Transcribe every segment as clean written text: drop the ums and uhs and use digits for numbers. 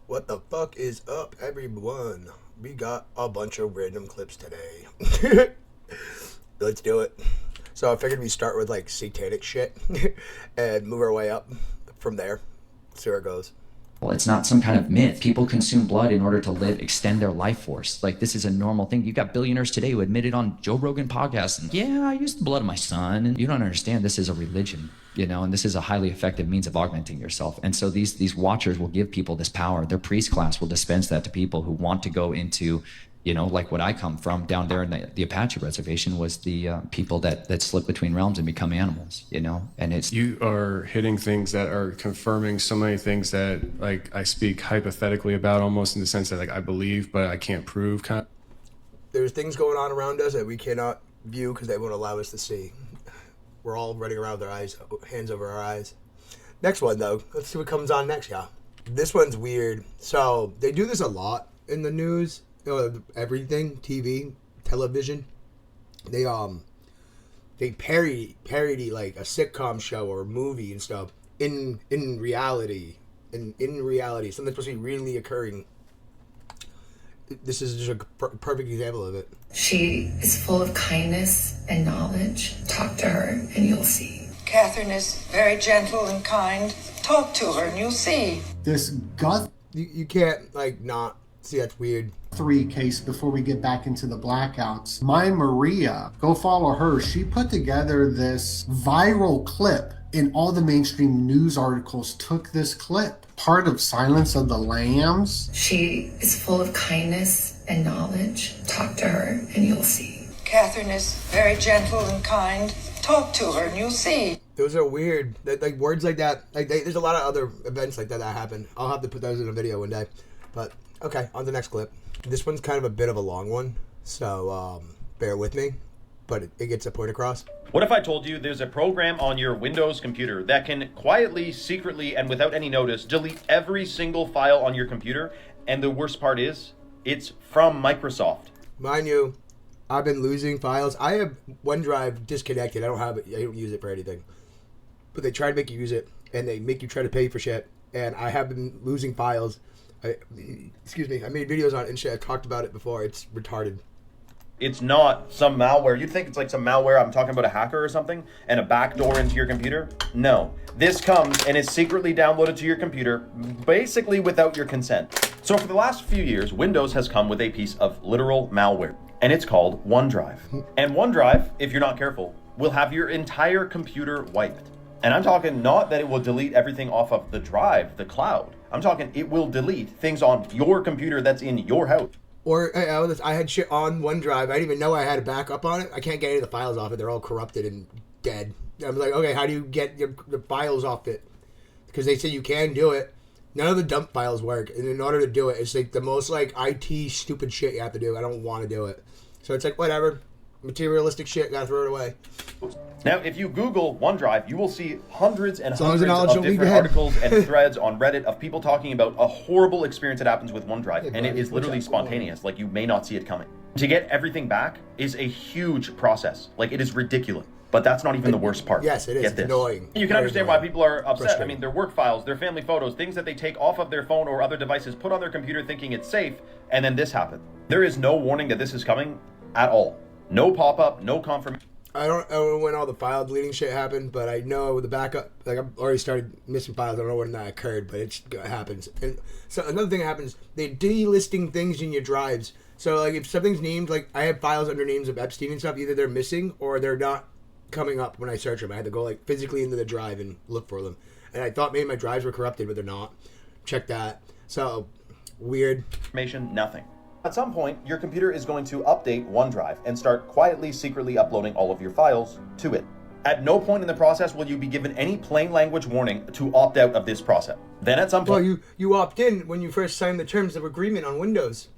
What the fuck is up, everyone? We got a bunch of random clips today. Let's do it. So I figured we start with like satanic shit and move our way up from there. See where it goes. Well, it's not some kind of myth. People consume blood in order to live, extend their life force. Like, this is a normal thing. You've got billionaires today who admitted on Joe Rogan podcast, and yeah, I used the blood of my son. And you don't understand, this is a religion, and this is a highly effective means of augmenting yourself. And so these watchers will give people this power. Their priest class will dispense that to people who want to go into, like what I come from down there in the Apache reservation was the people that slip between realms and become animals, and it's... You are hitting things that are confirming so many things that, like, I speak hypothetically about, almost in the sense that, like, I believe, but I can't prove. There's things going on around us that we cannot view because they won't allow us to see. We're all running around with our eyes, hands over our eyes. Next one, though. Let's see what comes on next, y'all. This one's weird. So, they do this a lot in the news. Everything, TV, television, they parody like a sitcom show or a movie and stuff in reality, something supposed to be really occurring. This is just a perfect example of it. She is full of kindness and knowledge. Talk to her and you'll see. Catherine is very gentle and kind. Talk to her and you'll see. This gut you can't like not see. That's weird. 3 case before we get back into the blackouts. My Maria, go follow her. She put together this viral clip, and all the mainstream news articles took this clip. Part of Silence of the Lambs. She is full of kindness and knowledge. Talk to her and you'll see. Catherine is very gentle and kind. Talk to her and you'll see. Those are weird. Like words like that. There's a lot of other events like that happen. I'll have to put those in a video one day. But okay, on to the next clip. This one's kind of a bit of a long one, so bear with me, but it gets a point across. What if I told you there's a program on your Windows computer that can quietly, secretly, and without any notice delete every single file on your computer? And the worst part is, it's from Microsoft. Mind you, I've been losing files. I have OneDrive disconnected. I don't use it for anything. But they try to make you use it, and they make you try to pay for shit. And I have been losing files. I made videos on it and shit. I talked about it before. It's retarded. It's not some malware. You'd think it's like some malware. I'm talking about a hacker or something and a backdoor into your computer. No. This comes and is secretly downloaded to your computer, basically without your consent. So for the last few years, Windows has come with a piece of literal malware, and it's called OneDrive. And OneDrive, if you're not careful, will have your entire computer wiped. And I'm talking not that it will delete everything off of the drive, the cloud. I'm talking it will delete things on your computer that's in your house. Or I had shit on OneDrive. I didn't even know I had a backup on it. I can't get any of the files off it. They're all corrupted and dead. I'm like, okay, how do you get the files off it? Because they say you can do it. None of the dump files work. And in order to do it, it's like the most like IT stupid shit you have to do. I don't want to do it. So it's like, whatever. Materialistic shit, gotta throw it away. Now, if you Google OneDrive, you will see hundreds and hundreds of different articles and threads on Reddit of people talking about a horrible experience that happens with OneDrive, and it is literally spontaneous, like you may not see it coming. To get everything back is a huge process. Like, it is ridiculous. But that's not even the worst part. Yes, it is. It's annoying. You can understand why people are upset. I mean, their work files, their family photos, things that they take off of their phone or other devices, put on their computer thinking it's safe, and then this happens. There is no warning that this is coming at all. No pop-up, no confirmation. I don't know when all the file deleting shit happened, but I know the backup, like I've already started missing files. I don't know when that occurred, but it happens. And so another thing that happens, they're delisting things in your drives. So like if something's named, like I have files under names of Epstein and stuff, either they're missing or they're not coming up when I search them. I had to go like physically into the drive and look for them. And I thought maybe my drives were corrupted, but they're not. Check that. So, weird. Information, nothing. At some point, your computer is going to update OneDrive and start quietly, secretly uploading all of your files to it. At no point in the process will you be given any plain language warning to opt out of this process. Then at some point... Well, you opt in when you first signed the terms of agreement on Windows.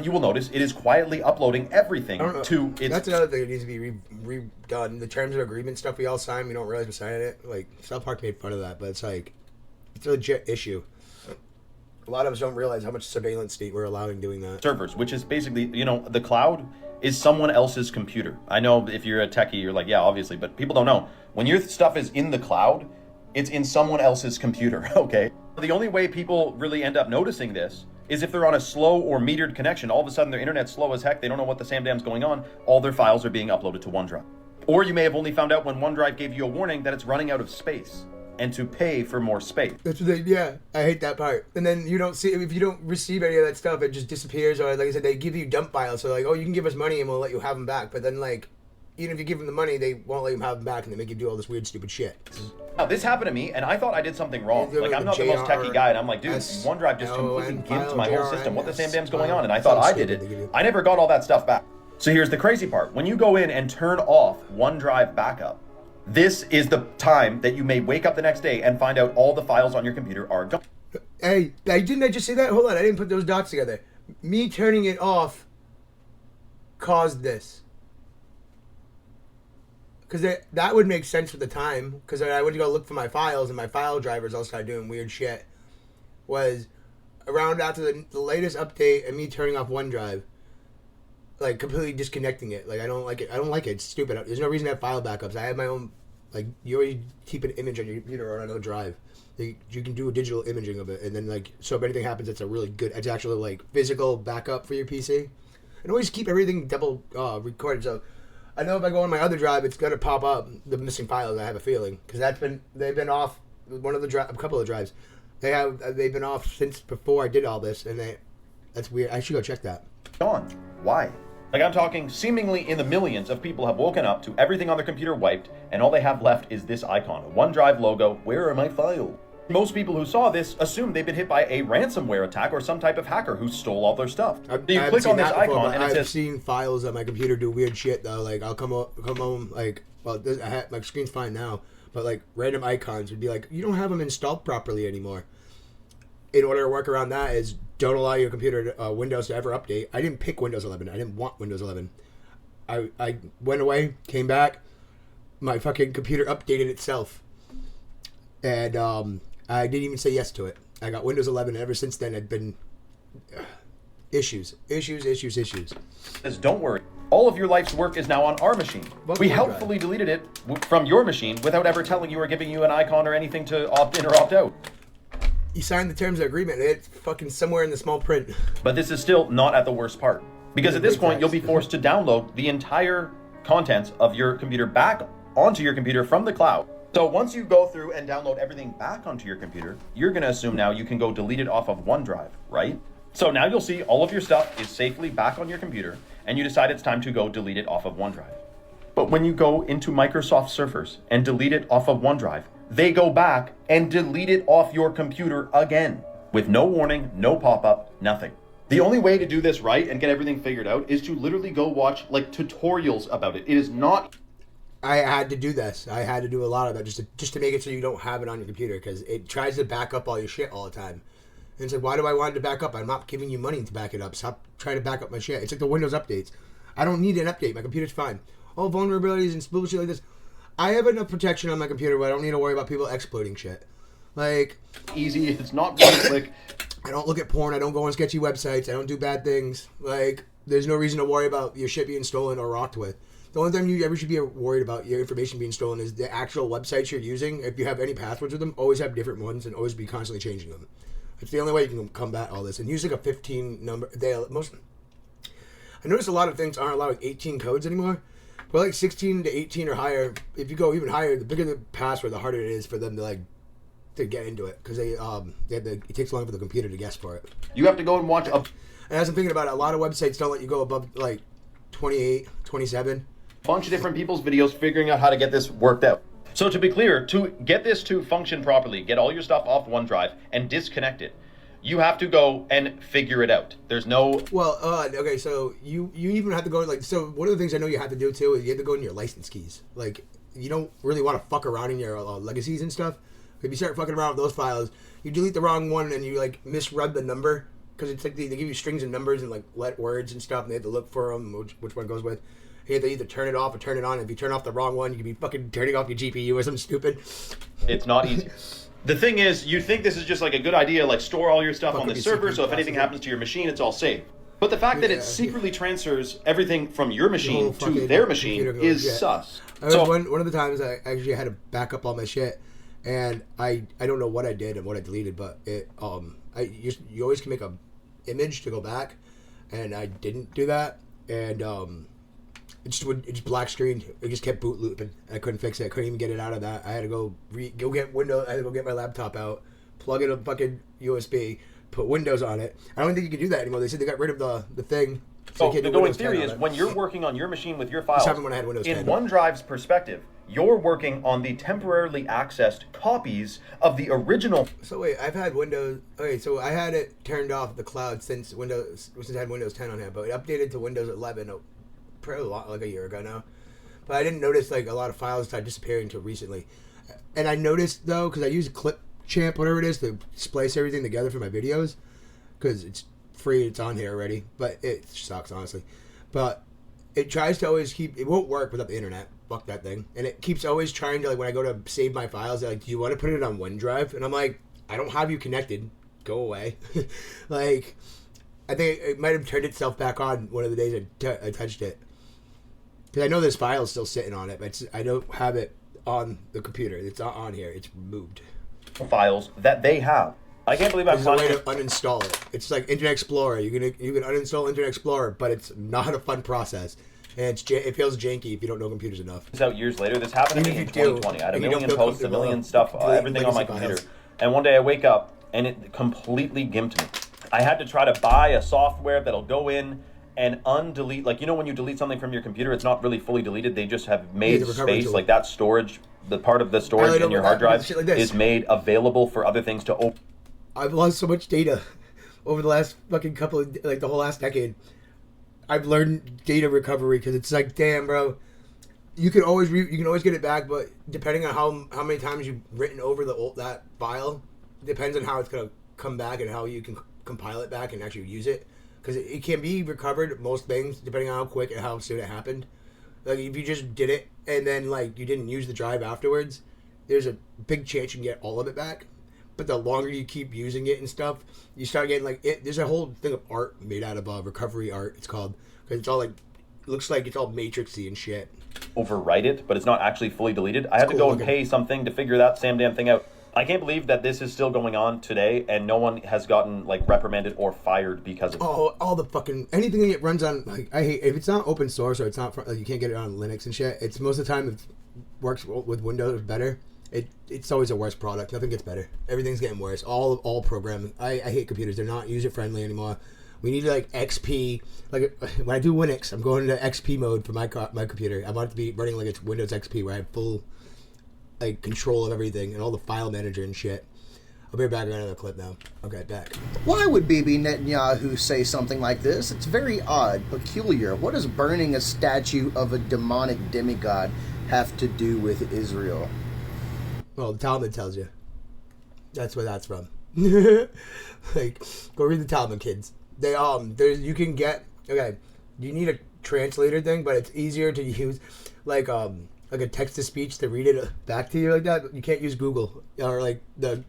You will notice it is quietly uploading everything to its... That's another thing that needs to be redone. The terms of agreement stuff we all sign, we don't realize we're signing it. Like, South Park made fun of that, but it's like, it's a legit issue. A lot of us don't realize how much surveillance state we're allowing doing that. Servers, which is basically, the cloud is someone else's computer. I know if you're a techie, you're like, yeah, obviously, but people don't know. When your stuff is in the cloud, it's in someone else's computer, okay? The only way people really end up noticing this is if they're on a slow or metered connection. All of a sudden their internet's slow as heck, they don't know what the Sam Dam's going on, all their files are being uploaded to OneDrive. Or you may have only found out when OneDrive gave you a warning that it's running out of space and to pay for more space. That's what yeah, I hate that part. And then you don't see, if you don't receive any of that stuff, it just disappears. Or like I said, they give you dump files. So like, oh, you can give us money and we'll let you have them back. But then like, even if you give them the money, they won't let you have them back and they make you do all this weird, stupid shit. Now, this happened to me, and I thought I did something wrong. Like, I'm not the most techie guy, and I'm like, dude, OneDrive just completely gimped my whole system. What the Sam Dam's going on? And I thought I did it. I never got all that stuff back. So here's the crazy part. When you go in and turn off OneDrive backup, this is the time that you may wake up the next day and find out all the files on your computer are gone. Hey, didn't I just say that? Hold on, I didn't put those dots together. Me turning it off caused this. Because that would make sense for the time. Because I went to go look for my files, and my file drivers all started doing weird shit. Was around after the latest update and me turning off OneDrive. Like, completely disconnecting it. Like, I don't like it. I don't like it. It's stupid. There's no reason to have file backups. I have my own, like, you already keep an image on your computer or on another drive. You can do a digital imaging of it. And then, like, so if anything happens, it's a really good, it's actually, like, physical backup for your PC. And always keep everything double recorded. So, I know if I go on my other drive, it's going to pop up the missing files, I have a feeling. Because they've been off, a couple of drives. They've been off since before I did all this. And that's weird. I should go check that. Gone. Why? Like, I'm talking seemingly in the millions of people have woken up to everything on their computer wiped, and all they have left is this icon, a OneDrive logo. Where are my files? Most people who saw this assumed they've been hit by a ransomware attack or some type of hacker who stole all their stuff. You click on this icon, and it says... I've seen files on my computer do weird shit, though. Like, I'll come home, like, well, my screen's fine now, but, like, random icons would be like, you don't have them installed properly anymore. In order to work around that is don't allow your computer Windows to ever update. I didn't pick Windows 11. I didn't want Windows 11. I went away, came back, my fucking computer updated itself. And I didn't even say yes to it. I got Windows 11, and ever since then I've been issues. Says, don't worry. All of your life's work is now on our machine. We helpfully deleted it from your machine without ever telling you or giving you an icon or anything to opt in or opt out. You signed the terms of agreement. It's fucking somewhere in the small print. But this is still not at the worst part. Because at this point, you'll be forced to download the entire contents of your computer back onto your computer from the cloud. So once you go through and download everything back onto your computer, you're going to assume now you can go delete it off of OneDrive, right? So now you'll see all of your stuff is safely back on your computer, and you decide it's time to go delete it off of OneDrive. But when you go into Microsoft servers and delete it off of OneDrive, they go back and delete it off your computer again with no warning, no pop-up, nothing. The only way to do this right and get everything figured out is to literally go watch like tutorials about it. It is not... I had to do this. I had to do a lot of that just to make it so you don't have it on your computer, because it tries to back up all your shit all the time. And it's like, why do I want it to back up? I'm not giving you money to back it up. Stop trying to back up my shit. It's like the Windows updates. I don't need an update. My computer's fine. All vulnerabilities and bullshit like this. I have enough protection on my computer where I don't need to worry about people exploiting shit. Like... Easy. It's not one click. I don't look at porn. I don't go on sketchy websites. I don't do bad things. Like, there's no reason to worry about your shit being stolen or rocked with. The only time you ever should be worried about your information being stolen is the actual websites you're using. If you have any passwords with them, always have different ones and always be constantly changing them. It's the only way you can combat all this. And use like a 15 number. I notice a lot of things aren't allowing 18 codes anymore. But like 16 to 18 or higher, if you go even higher, the bigger the password, the harder it is for them to get into it, because it takes long for the computer to guess for it. You have to go and watch And as I'm thinking about it, a lot of websites don't let you go above like 28, 27. Bunch of different people's videos figuring out how to get this worked out. So to be clear, to get this to function properly, get all your stuff off OneDrive and disconnect it, you have to go and figure it out. There's no... Well, okay, so you even have to go, like, so one of the things I know you have to do, too, is you have to go in your license keys. Like, you don't really want to fuck around in your legacies and stuff. If you start fucking around with those files, you delete the wrong one and you, like, misread the number, because it's like they give you strings and numbers and, like, let words and stuff, and they have to look for them, which one goes with. You have to either turn it off or turn it on. If you turn off the wrong one, you could be fucking turning off your GPU or something stupid. It's not easy. The thing is, you think this is just like a good idea, like store all your stuff on the server, so if anything happens to your machine, it's all safe. But the fact that it secretly transfers everything from your machine to their machine is sus. So one of the times I actually had to back up all my shit, and I don't know what I did and what I deleted, but it you always can make a image to go back, and I didn't do that, and it just black screened. It just kept boot looping. I couldn't fix it. I couldn't even get it out of that. I had to go get Windows. I had to go get my laptop out, plug in a fucking USB, put Windows on it. I don't think you can do that anymore. They said they got rid of the thing. So the going theory is when you're working on your machine with your files, happened when I had Windows 10. in OneDrive's perspective, you're working on the temporarily accessed copies of the original. So wait, I've had Windows. Okay, so I had it turned off the cloud since I had Windows 10 on here, but it updated to Windows 11 probably like a year ago now. But I didn't notice like a lot of files started disappearing until recently. And I noticed though, because I use Clipchamp, whatever it is, to splice everything together for my videos, because it's free, it's on here already, but it sucks honestly. But it tries to always it won't work without the internet. Fuck that thing. And it keeps always trying to, like, when I go to save my files, they're like, do you want to put it on OneDrive? And I'm like, I don't have you connected. Go away. Like, I think it might have turned itself back on one of the days I touched it. Because I know this file is still sitting on it, but I don't have it on the computer. It's not on here. It's moved. Files that they have. I can't believe I'm There's a way finding to uninstall it. It's like Internet Explorer. You can uninstall Internet Explorer, but it's not a fun process. And it feels janky if you don't know computers enough. this out years later. This happened to me in Even if you do, 2020. I had a and you don't million feel posts, a comfortable million stuff, deleting everything on my legacy computer. files. And one day I wake up and it completely gimped me. I had to try to buy a software that'll go in and undelete. Like, you know when you delete something from your computer, it's not really fully deleted. They just have made the recovery space, tool. like that storage, the part of the storage in your hard drive shit like this. is made available for other things to open. I've lost so much data over the last fucking the whole last decade. I've learned data recovery because it's like, damn, bro, you can always get it back, but depending on how many times you've written over that file, depends on how it's gonna come back and how you can compile it back and actually use it. Because it can be recovered, most things, depending on how quick and how soon it happened. Like, if you just did it and then, like, you didn't use the drive afterwards, there's a big chance you can get all of it back. But the longer you keep using it and stuff, you start getting, like, there's a whole thing of art made out of recovery art, it's called. Because it's all, like, looks like it's all matrixy and shit. Overwrite it, but it's not actually fully deleted. I had to go and pay something to figure that damn thing out. I can't believe that this is still going on today and no one has gotten, like, reprimanded or fired because of it. Oh, all the fucking anything that runs on, like, I hate if it's not open source or it's not like, you can't get it on Linux and shit. It's most of the time it works with Windows better. It's always a worse product. Nothing gets better. Everything's getting worse. All programming. I hate computers. They're not user friendly anymore. We need like XP. Like when I do Linux, I'm going into XP mode for my computer. I want it to be running like it's Windows XP where I have full like control of everything and all the file manager and shit. I'll be back on another clip now. Okay, back. Why would Bibi Netanyahu say something like this? It's very odd, peculiar. What does burning a statue of a demonic demigod have to do with Israel? Well, the Talmud tells you. That's where that's from. Like, go read the Talmud, kids. There's you can get you need a translator thing, but it's easier to use like a text to speech to read it back to you like that. You can't use Google or like the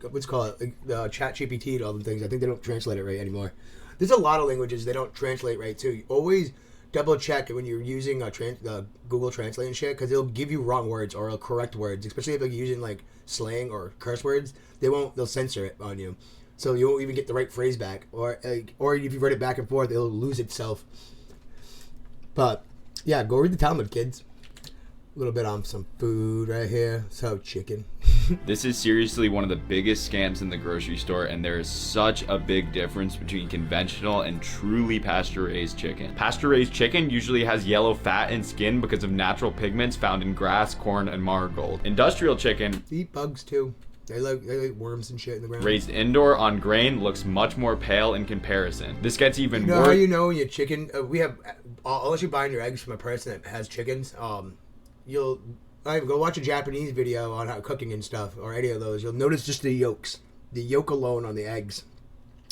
the Chat GPT and all them things. I think they don't translate it right anymore. There's a lot of languages they don't translate right too. You always double check when you're using Google Translate and shit, because it'll give you wrong words or it'll correct words, especially if you're using like slang or curse words. They'll censor it on you, so you won't even get the right phrase back, or if you read it back and forth, it'll lose itself. But yeah, go read the Talmud, kids. A little bit on some food right here. So chicken. This is seriously one of the biggest scams in the grocery store, and there is such a big difference between conventional and truly pasture-raised chicken. Pasture-raised chicken usually has yellow fat and skin because of natural pigments found in grass, corn, and marigold. Industrial chicken, They eat bugs too. They like worms and shit in the ground. raised indoor on grain, looks much more pale in comparison. This gets even You know worse. how you know when your chicken? We have unless you're buying your eggs from a person that has chickens. You'll go watch a Japanese video on how cooking and stuff, or any of those. You'll notice just the yolks, the yolk alone on the eggs,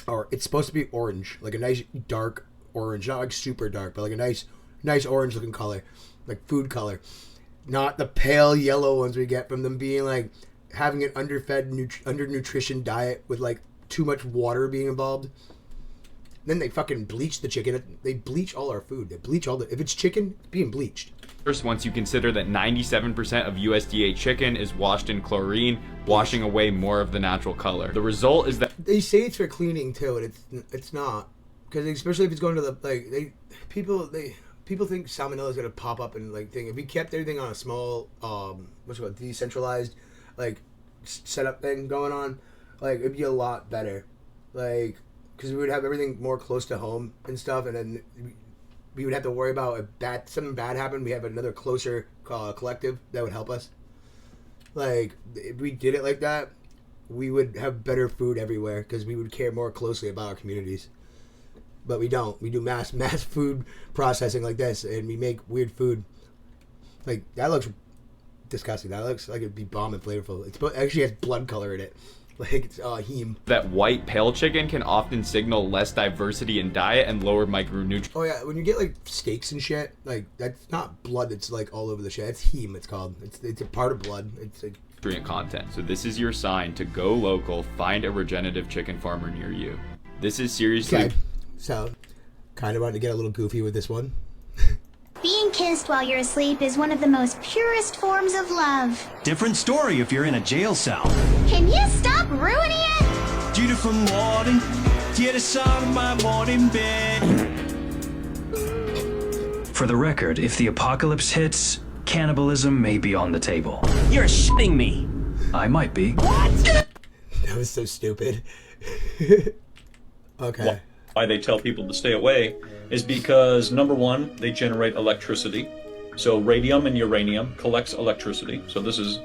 or it's supposed to be orange, like a nice dark orange, not like super dark, but like a nice orange looking color, like food color, not the pale yellow ones we get from them being like having an underfed, undernutrition diet with like too much water being involved. Then they fucking bleach the chicken. They bleach all our food. They bleach all the. If it's chicken, it's being bleached. First, once you consider that 97% of USDA chicken is washed in chlorine, washing away more of the natural color. The result is that they say it's for cleaning too, and it's not, because especially if it's going to the people think salmonella is gonna pop up and like thing. If we kept everything on a small what's it called, decentralized like setup thing going on, like it'd be a lot better, like because we would have everything more close to home and stuff, and then we would have to worry about if something bad happened. We have another closer collective that would help us. Like, if we did it like that, we would have better food everywhere because we would care more closely about our communities. But we don't. We do mass food processing like this, and we make weird food. Like, that looks disgusting. That looks like it'd be bomb and flavorful. It actually has blood color in it. Like, it's heme. that white pale chicken can often signal less diversity in diet and lower micronutrients. Oh yeah, when you get like steaks and shit, like that's not blood that's like all over the shit. It's heme. It's called. It's a part of blood. It's like Nutrient content. So this is your sign to go local, find a regenerative chicken farmer near you. This is seriously. okay. So, kind of wanted to get a little goofy with this one. Being kissed while you're asleep is one of the most purest forms of love. Different story if you're in a jail cell. Can you stop ruining it? Beautiful morning, hear the sound of my morning bed. For the record, if the apocalypse hits, cannibalism may be on the table. You're shitting me. I might be. What? That was so stupid. Okay. Why they tell people to stay away is because, number one, they generate electricity. So radium and uranium collects electricity. So this is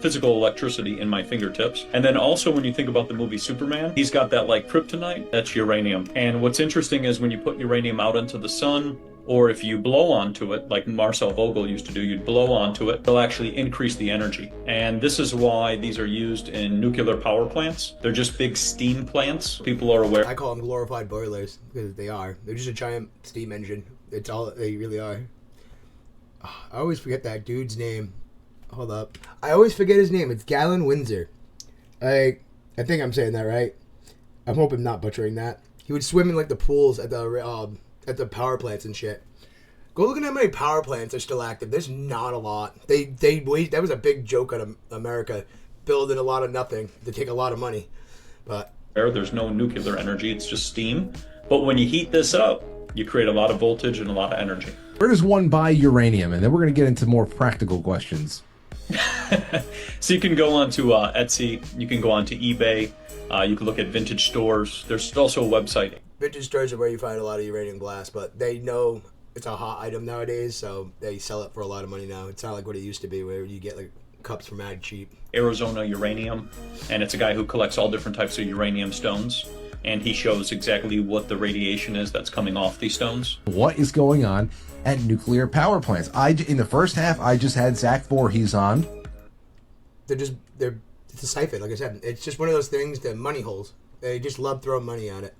physical electricity in my fingertips. And then also when you think about the movie Superman, he's got that like kryptonite, that's uranium. And what's interesting is when you put uranium out into the sun, or if you blow onto it, like Marcel Vogel used to do, you'd blow onto it, they'll actually increase the energy. And this is why these are used in nuclear power plants. They're just big steam plants. People are aware. I call them glorified boilers because they are. They're just a giant steam engine. It's all they really are. I always forget that dude's name. Hold up. I always forget his name. It's Galen Windsor. I think I'm saying that right. I'm hoping I'm not butchering that. He would swim in like the pools at the power plants and shit. Go look at how many power plants are still active. There's not a lot. That was a big joke on America, building a lot of nothing to take a lot of money. But There's no nuclear energy, it's just steam. But when you heat this up, you create a lot of voltage and a lot of energy. Where does one buy uranium? And then we're going to get into more practical questions. So you can go onto Etsy, you can go onto eBay, you can look at vintage stores. There's also a website. Vintage stores are where you find a lot of uranium glass, but they know it's a hot item nowadays, so they sell it for a lot of money now. It's not like what it used to be, where you get like cups for mad cheap. Arizona Uranium, and it's a guy who collects all different types of uranium stones, and he shows exactly what the radiation is that's coming off these stones. What is going on at nuclear power plants? In the first half, I just had Zach Voorhees on. It's a siphon, like I said. It's just one of those things, the money holes. They just love throwing money at it.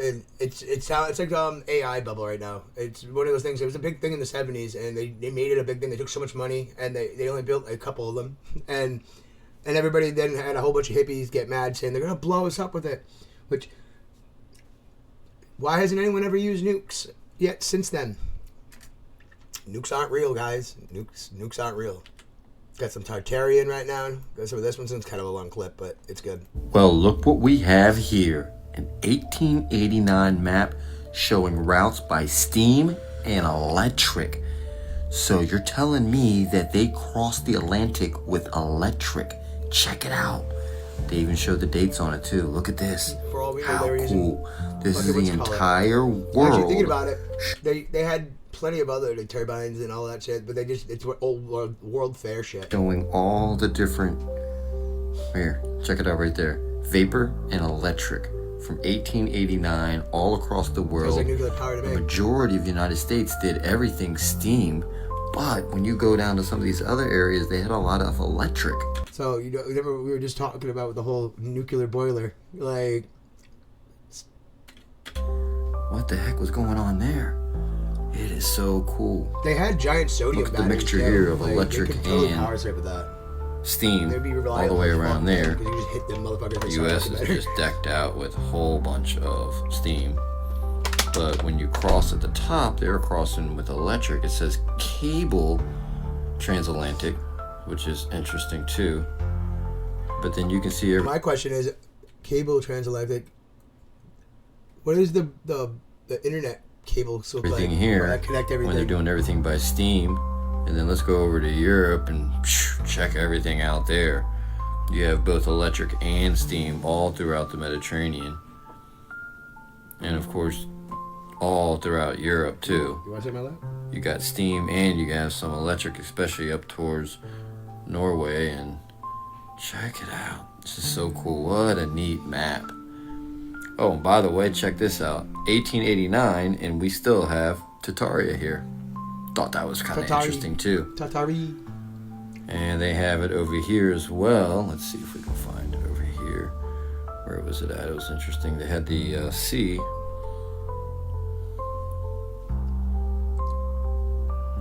And it's like AI bubble right now. It's one of those things. It was a big thing in the 70s, and they made it a big thing. They took so much money, and they only built a couple of them, and everybody then had a whole bunch of hippies get mad saying they're gonna blow us up with it. Which, why hasn't anyone ever used nukes yet since then? Nukes aren't real, guys. Nukes aren't real. Got some Tartarian right now. Got some of this one. It's kind of a long clip, but it's good. Well, look what we have here. An 1889 map showing routes by steam and electric. So you're telling me that they crossed the Atlantic with electric. Check it out. They even showed the dates on it too. Look at this. For all we know, how they're using, cool. This is the entire world. Actually, thinking about it, they had plenty of other turbines and all that shit, but it's old world fair shit. Showing all the different, here, check it out right there. Vapor and electric from 1889 all across the world. Like nuclear power to the make. Majority of the United States did everything steam, but when you go down to some of these other areas, they had a lot of electric. So we were just talking about the whole nuclear boiler, like. What the heck was going on there? It is so cool. They had giant sodium Look at the batteries mixture too. here of like, electric they could totally and power save with that. steam They'd be all the reliable way as around fuck, there. because you just hit them motherfuckers. The they sound US like is better. just decked out with a whole bunch of steam. But when you cross at the top, they're crossing with electric. It says cable transatlantic, which is interesting too. But then you can see My question is, cable transatlantic. What is the internet cable so everything like, here that connect everything? when they're doing everything by steam. And then let's go over to Europe and check everything out there. You have both electric and steam all throughout the Mediterranean. And of course, all throughout Europe too. You want to take my lap? You got steam and you got some electric, especially up towards Norway. And check it out. This is so cool. What a neat map. Oh, and by the way, check this out. 1889, and we still have Tartaria here. Thought that was kind of interesting too. Tatari. And they have it over here as well. Let's see if we can find it over here. Where was it at? It was interesting. They had the sea.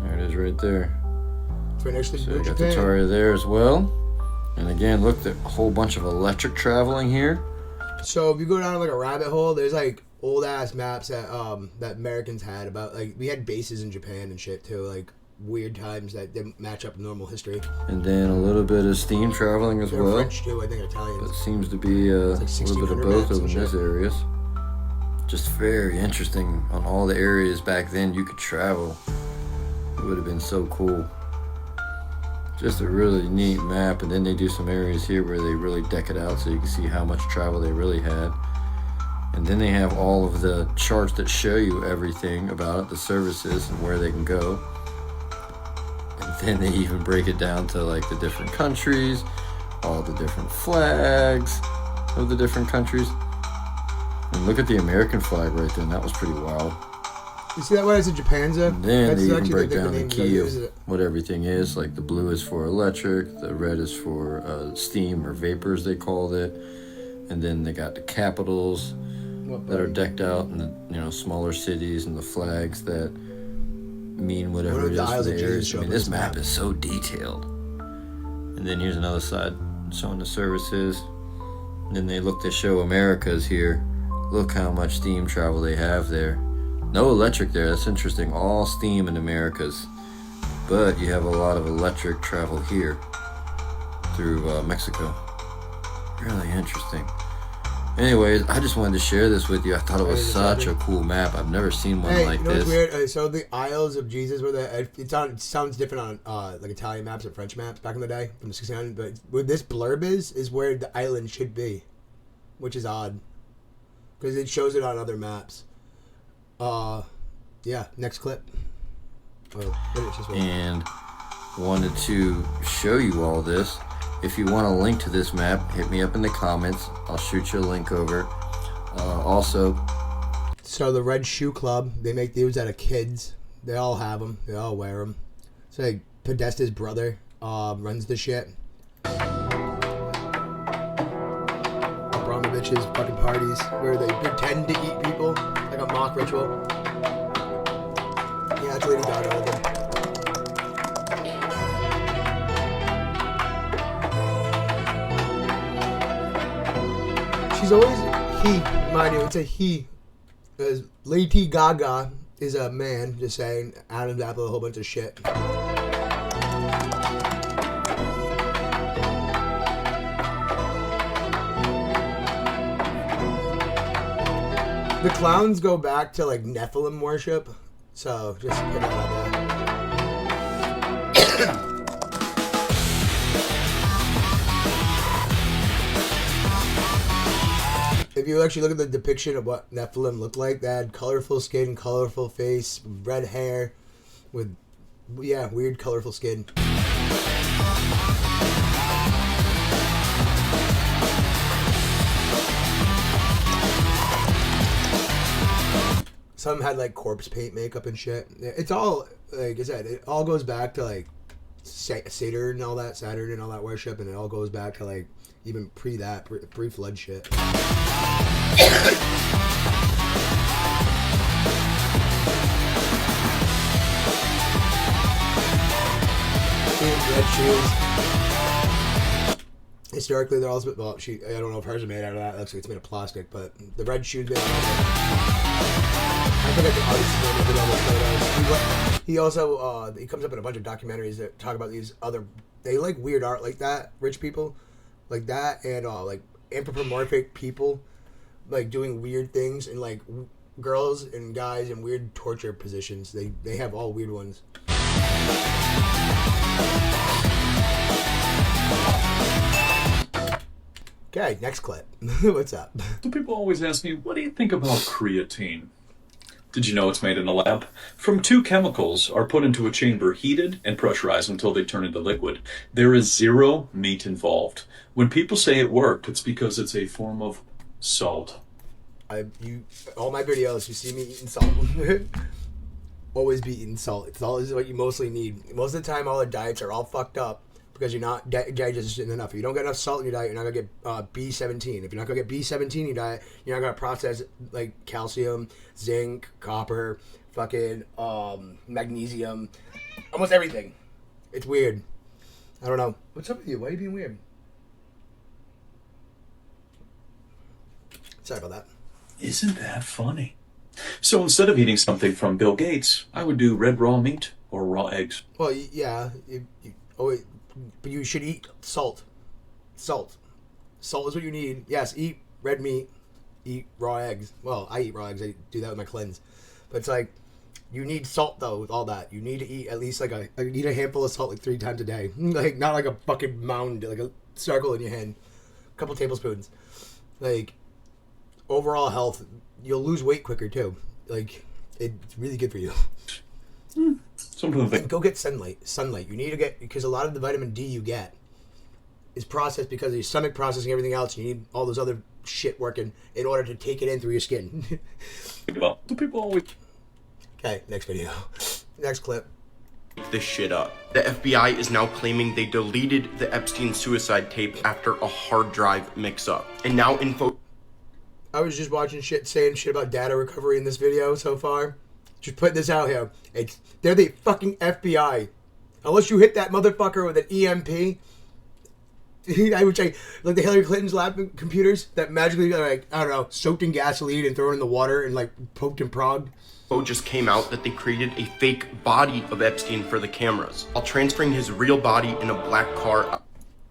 There it is right there. It's right next to So you got Japan. Tartaria there as well. And again, look, there's a whole bunch of electric traveling here. So if you go down like a rabbit hole, there's like old ass maps that that Americans had about like we had bases in Japan and shit too, like weird times that didn't match up with normal history. And then a little bit of steam traveling as They're well. French too, I think Italians. But seems to be a little bit of 1600 both maps of and in this shit. areas. Just very interesting on all the areas back then you could travel. It would have been so cool. Just a really neat map, and then they do some areas here where they really deck it out so you can see how much travel they really had. And then they have all of the charts that show you everything about it, the services and where they can go. And then they even break it down to like the different countries, all the different flags of the different countries. And look at the American flag right there, and that was pretty wild. You see that one? It's in Japanza. And then That's they even actually, break I think, down the name key is of it? what everything is. Like the blue is for electric, the red is for steam or vapors they called it, and then they got the capitals that are decked out in the smaller cities and the flags that mean whatever it is for the areas. I mean, this map is so detailed. And then here's another side showing the services. And then they show Americas here. Look how much steam travel they have there. No electric there, that's interesting. All steam in Americas. But you have a lot of electric travel here through Mexico. Really interesting. Anyways, I just wanted to share this with you. I thought it was such a cool map. I've never seen one like you know this. what's weird? So the Isles of Jesus were it sounds different on like Italian maps or French maps back in the day from the 1600s, but where this blurb is where the island should be, which is odd because it shows it on other maps. Yeah, next clip. And wanted to show you all this. If you want a link to this map, hit me up in the comments. I'll shoot you a link over. Also, so the Red Shoe Club, they make these out of kids. They all have them. They all wear them. So like Podesta's brother runs the shit. Abramovich's fucking parties where they pretend to eat people like a mock ritual. Yeah, that's Lady Gaga with them. She's always he, mind you, it's a he. Because Lady Gaga is a man, just saying, Adam's apple, a whole bunch of shit. The clowns go back to like Nephilim worship, so just put that out there. If you actually look at the depiction of what Nephilim looked like, they had colorful skin, colorful face, red hair, with, yeah, weird colorful skin. Some had like corpse paint makeup and shit. It's all, like I said, it all goes back to like Saturn and all that worship, and it all goes back to like even pre-flood shit. Red shoes. historically they're all, well, I don't know if hers are made out of that. Looks like it's made of plastic, but the red shoes made out of I forget the artist's name. Did all those photos. He also he comes up in a bunch of documentaries that talk about these other, they like weird art like that, rich people like that, and like anthropomorphic people like doing weird things, and like girls and guys in weird torture positions. They have all weird ones. Okay, next clip. What's up? So people always ask me, what do you think about creatine? Did you know it's made in a lab? From two chemicals are put into a chamber, heated and pressurized until they turn into liquid. There is zero meat involved. When people say it worked, it's because it's a form of salt. All my videos, you see me eating salt. Always be eating salt. Salt is what you mostly need. Most of the time, all the diets are all fucked up because you're not digesting enough. If you don't get enough salt in your diet, you're not gonna get B17. If you're not gonna get B17 in your diet, you're not gonna process like calcium, zinc, copper, fucking magnesium, almost everything. It's weird. I don't know. What's up with you? Why are you being weird? Sorry about that. Isn't that funny? So instead of eating something from Bill Gates, I would do red raw meat or raw eggs. Well, yeah. But you should eat salt. Salt is what you need. Yes, eat red meat. Eat raw eggs. Well, I eat raw eggs. I do that with my cleanse. But it's like, you need salt, though, with all that. You need to eat at least like eat a handful of salt like 3 times a day. Like, not like a fucking mound, like a circle in your hand. A couple tablespoons. Like, overall health, you'll lose weight quicker too. Like, it's really good for you. And go get sunlight. You need to get, because a lot of the vitamin D you get is processed because of your stomach processing everything else. You need all those other shit working in order to take it in through your skin. Well, do people always... Okay, next video. Next clip. This shit up. The FBI is now claiming they deleted the Epstein suicide tape after a hard drive mix-up. And now I was just watching saying shit about data recovery in this video so far. Just putting this out here. They're the fucking FBI. Unless you hit that motherfucker with an EMP, which like the Hillary Clinton's lab computers that magically like, I don't know, soaked in gasoline and thrown in the water and like poked and progged. Just came out that they created a fake body of Epstein for the cameras, while transferring his real body in a black car.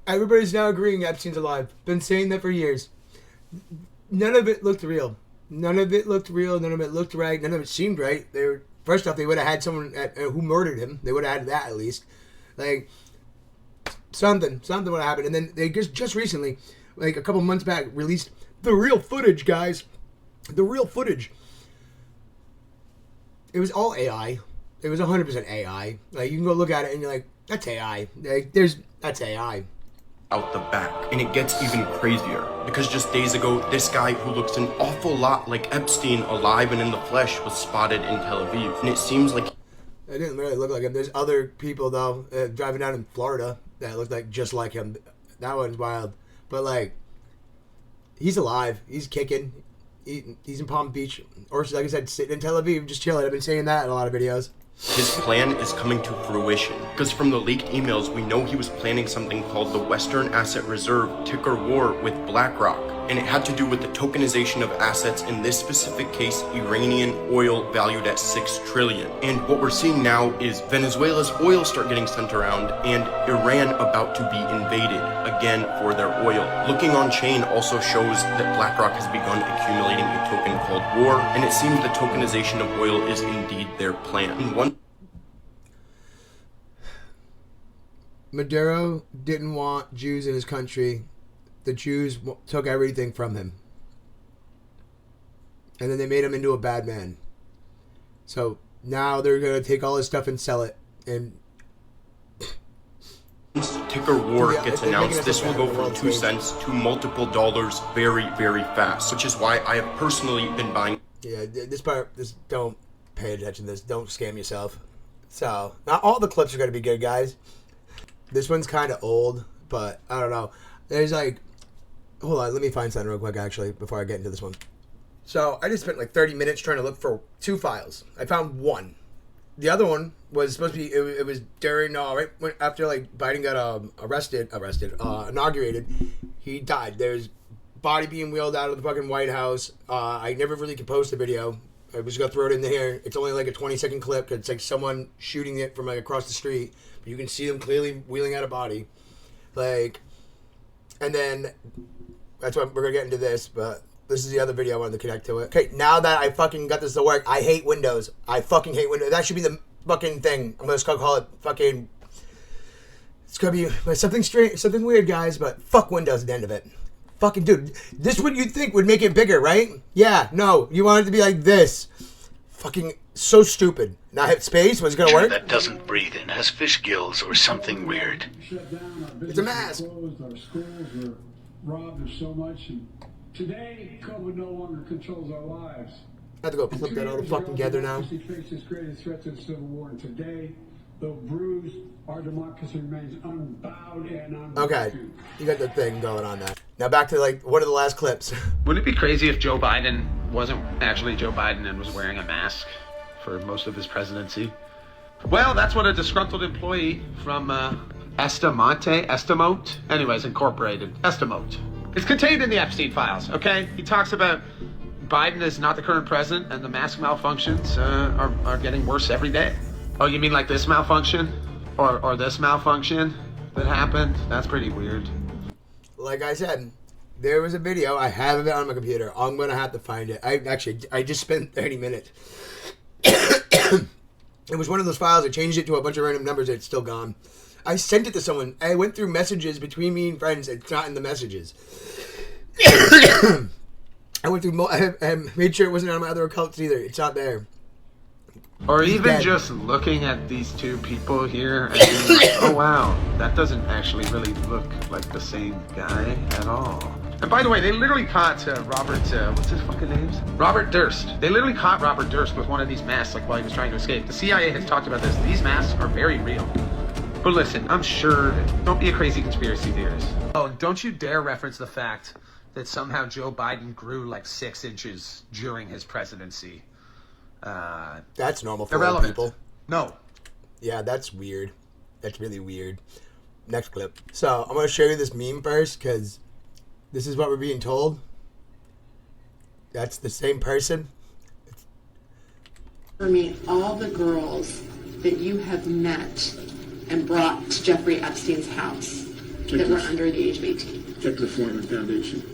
Everybody's now agreeing Epstein's alive. Been saying that for years. None of it looked real. None of it looked real. None of it looked right. None of it seemed right. First off, they would have had someone who murdered him. They would have had that at least. Like, something would have happened. And then they just recently, like a couple months back, released the real footage, guys. The real footage. It was all AI. It was 100% AI. Like, you can go look at it and you're like, that's AI. Like, that's AI. Out the back. And it gets even crazier, because just days ago, this guy who looks an awful lot like Epstein alive and in the flesh was spotted in Tel Aviv. And it seems like... It didn't really look like him. There's other people, though, driving down in Florida that looked like just like him. That one's wild. But, like, he's alive. He's kicking. He's in Palm Beach. Or, like I said, sitting in Tel Aviv, just chilling. I've been saying that in a lot of videos. His plan is coming to fruition, because from the leaked emails, we know he was planning something called the Western Asset Reserve Ticker War with BlackRock, and it had to do with the tokenization of assets, in this specific case, Iranian oil valued at $6 trillion. And what we're seeing now is Venezuela's oil start getting sent around, and Iran about to be invaded again for their oil. Looking on chain also shows that BlackRock has begun accumulating a token called WAR, and it seems the tokenization of oil is indeed their plan. And Maduro didn't want Jews in his country. The Jews took everything from him. And then they made him into a bad man. So now they're going to take all his stuff and sell it. And once Ticker War gets announced, this will go from 2 cents to multiple dollars very, very fast, which is why I have personally been buying. Yeah, don't pay attention to this. Don't scam yourself. So, not all the clips are going to be good, guys. This one's kind of old, but I don't know. There's like, hold on, let me find something real quick, actually, before I get into this one. So, I just spent like 30 minutes trying to look for 2 files. I found one. the other one was supposed to be. It was during right when, after like Biden got inaugurated. He died. There's body being wheeled out of the fucking White House. I never really could post the video. I was gonna throw it in here. It's only like a 20-second clip. 'Cause it's like someone shooting it from like across the street. But you can see them clearly wheeling out a body. Like, and then that's why we're gonna get into this. But this is the other video I wanted to connect to it. Okay, now that I fucking got this to work, I hate Windows. I fucking hate Windows. That should be the fucking thing. I'm gonna call it fucking. It's gonna be something strange, something weird, guys. But fuck Windows at the end of it. Fucking dude, this is what you'd think would make it bigger, right? Yeah, no, you want it to be like this. Fucking so stupid. Now hit space, was it gonna work? That doesn't breathe in, has fish gills or something weird. It's a mask. Our schools were robbed of so much, and today COVID no longer controls our lives. I have to go clip that all fucking together now. Faces greater threat to the Civil War, and today, though bruised, our democracy remains unbowed and unbroken. Okay, you got the thing going on there. Now back to like one of the last clips. Wouldn't it be crazy if Joe Biden wasn't actually Joe Biden and was wearing a mask for most of his presidency? Well, that's what a disgruntled employee from Estimote, anyways, Incorporated, Estimote. It's contained in the Epstein files, okay? He talks about Biden is not the current president and the mask malfunctions are getting worse every day. Oh, you mean like this malfunction? Or this malfunction that happened? That's pretty weird. Like I said, there was a video. I have it on my computer. I'm going to have to find it. I just spent 30 minutes. It was one of those files. I changed it to a bunch of random numbers. It's still gone. I sent it to someone. I went through messages between me and friends. It's not in the messages. I went through. I made sure it wasn't on my other accounts either. It's not there. Or even just looking at these two people here and being like, oh wow, that doesn't actually really look like the same guy at all. And by the way, they literally caught Robert, what's his fucking name? Robert Durst. They literally caught Robert Durst with one of these masks like while he was trying to escape. The CIA has talked about this. These masks are very real. But listen, I'm sure, don't be a crazy conspiracy theorist. Oh, and don't you dare reference the fact that somehow Joe Biden grew like 6 inches during his presidency. That's normal for old people. No. Yeah, that's weird. That's really weird. Next clip. So, I'm going to show you this meme first, because this is what we're being told. That's the same person. For me, all the girls that you have met and brought to Jeffrey Epstein's house that were under the age of 18. Check the Foreman Foundation.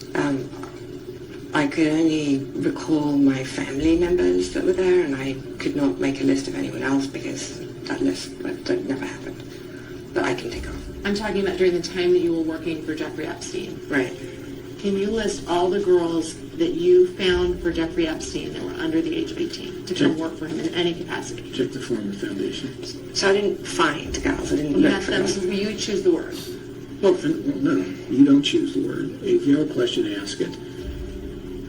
I could only recall my family members that were there, and I could not make a list of anyone else because that list that never happened. But I can think of. I'm talking about during the time that you were working for Jeffrey Epstein. Right. Can you list all the girls that you found for Jeffrey Epstein that were under the age of 18 to come work for him in any capacity? Check the Foreman Foundation. So I didn't find girls. I didn't You look have for them, girls. you choose the word. Well, no, you don't choose the word. If you have a question, ask it.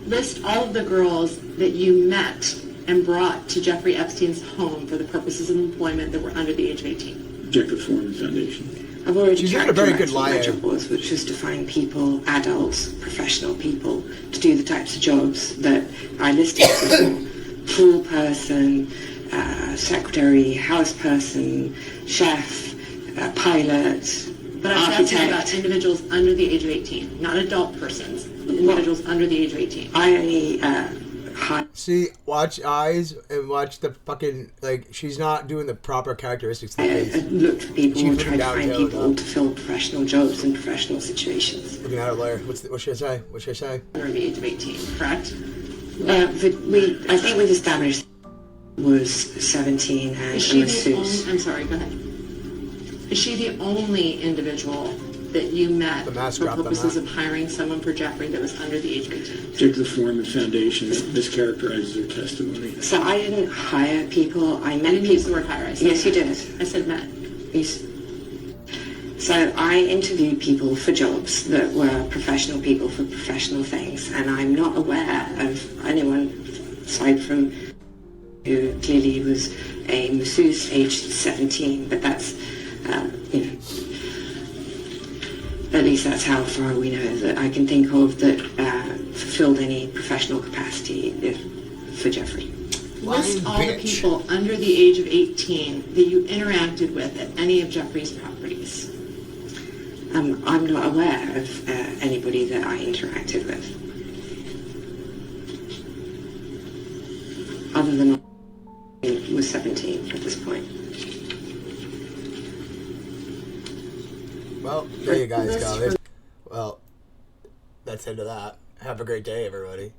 List all of the girls that you met and brought to Jeffrey Epstein's home for the purposes of employment that were under the age of 18. Check the Foreman Foundation. I've already She's not a very good liar. my job was, which was to find people, adults, professional people, to do the types of jobs that I listed before. Pool person, secretary, house person, chef, pilot, But I'm talking about individuals under the age of 18, not adult persons. Individuals under the age of 18. I only See, watch eyes and watch the fucking, like, she's not doing the proper characteristics of the face. looked for people She's and tried to looking find downhill, people to fill professional jobs in professional situations. Looking at her layer. What should I say? What should I say? Under the age of 18, correct? I think we've established was 17 and Is she a the masseuse. only, I'm sorry, go ahead. Is she the only individual that you met for purposes of hiring someone for Jeffrey that was under the age of 18? Check the Foreman Foundation. It mischaracterizes her testimony. So I didn't hire people. I met I didn't people. use the word hire. I said Yes, you met. did. I said met. So I interviewed people for jobs that were professional people for professional things, and I'm not aware of anyone aside from who clearly was a masseuse aged 17, but that's, at least that's how far we know that I can think of that fulfilled any professional capacity for Jeffrey. List all the bitch. people under the age of 18 that you interacted with at any of Jeffrey's properties. I'm not aware of anybody that I interacted with. Other than I was 17 at this point. Well, there you guys go. Well, that's the end of that. Have a great day, everybody.